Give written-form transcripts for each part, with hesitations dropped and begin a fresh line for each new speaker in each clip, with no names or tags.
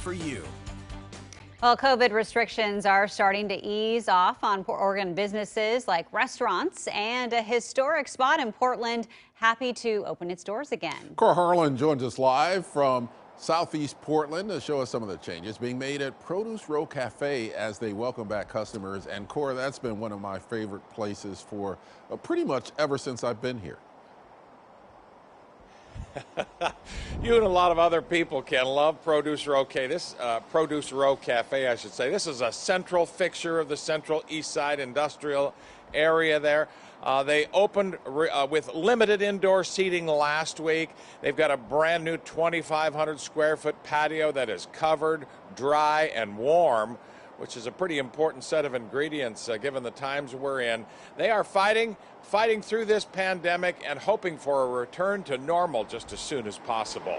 for you.
Well, COVID restrictions are starting to ease off on Oregon businesses like restaurants, and a historic spot in Portland happy to open its doors again.
Cora Harlan joins us live from Southeast Portland to show us some of the changes being made at Produce Row Cafe as they welcome back customers. And Cora, that's been one of my favorite places for pretty much ever since I've been here.
You and a lot of other people can love Produce Row Produce Row Cafe, I should say. This is a central fixture of the Central East Side industrial area there. They opened with limited indoor seating last week. They've got a brand new 2,500 square foot patio that is covered, dry, and warm, which is a pretty important set of ingredients given the times we're in. They are fighting through this pandemic and hoping for a return to normal just as soon as possible.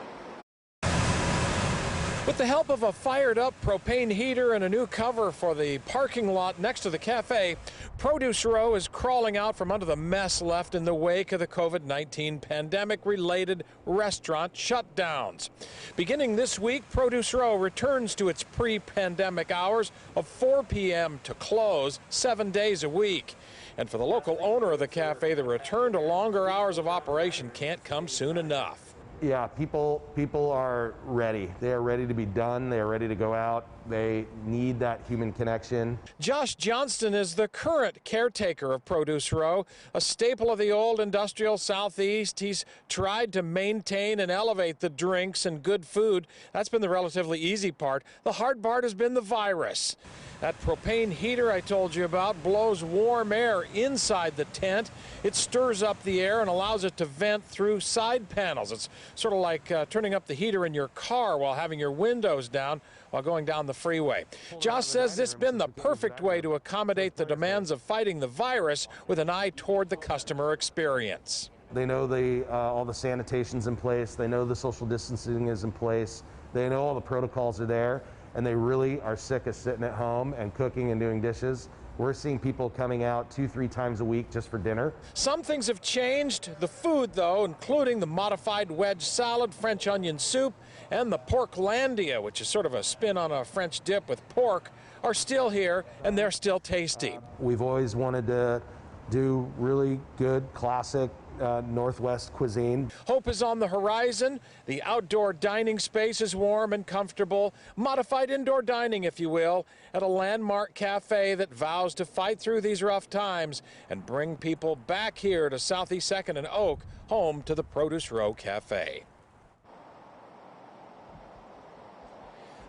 With the help of a fired-up propane heater and a new cover for the parking lot next to the cafe, Produce Row is crawling out from under the mess left in the wake of the COVID-19 pandemic-related restaurant shutdowns. Beginning this week, Produce Row returns to its pre-pandemic hours of 4 p.m. to close 7 days a week. And for the local owner of the cafe, the return to longer hours of operation can't come soon enough.
Yeah, people are ready. They are ready to be done. They are ready to go out. They need that human connection.
Josh Johnston is the current caretaker of Produce Row, a staple of the old industrial Southeast. He's tried to maintain and elevate the drinks and good food. That's been the relatively easy part. The hard part has been the virus. That propane heater I told you about blows warm air inside the tent. It stirs up the air and allows it to vent through side panels. It's sort of like turning up the heater in your car while having your windows down while going down the freeway. Josh says this has been the perfect way to accommodate the demands of fighting the virus with an eye toward the customer experience.
They know all the sanitation's in place. They know the social distancing is in place. They know all the protocols are there, and they really are sick of sitting at home and cooking and doing dishes. We're seeing people coming out 2-3 times a week just for dinner.
Some things have changed. The food, though, including the modified wedge salad, French onion soup, and the Porklandia, which is sort of a spin on a French dip with pork, are still here, and they're still tasty.
We've always wanted to do really good, classic Northwest cuisine.
Hope is on the horizon. The outdoor dining space is warm and comfortable. Modified indoor dining, if you will, at a landmark cafe that vows to fight through these rough times and bring people back here to Southeast 2nd and Oak, home to the Produce Row Cafe.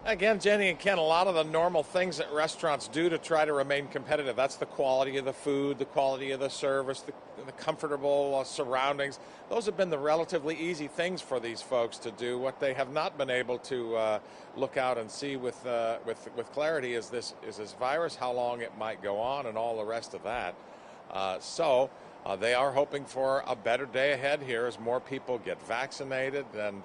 Again, Jenny and Ken, a lot of the normal things that restaurants do to try to remain competitive. That's the quality of the food, the quality of the service, the comfortable surroundings. Those have been the relatively easy things for these folks to do. What they have not been able to look out and see with clarity is this virus, how long it might go on, and all the rest of that. So they are hoping for a better day ahead here as more people get vaccinated, and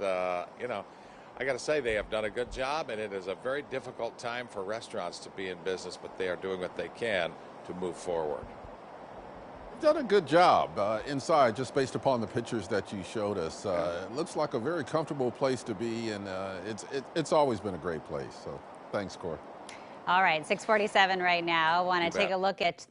I got to say, they have done a good job, and it is a very difficult time for restaurants to be in business, but they are doing what they can to move forward.
You've done a good job inside, just based upon the pictures that you showed us. It looks like a very comfortable place to be, and it's always been a great place. So thanks, Cora.
All right, 6:47 right now. Want to take a look at the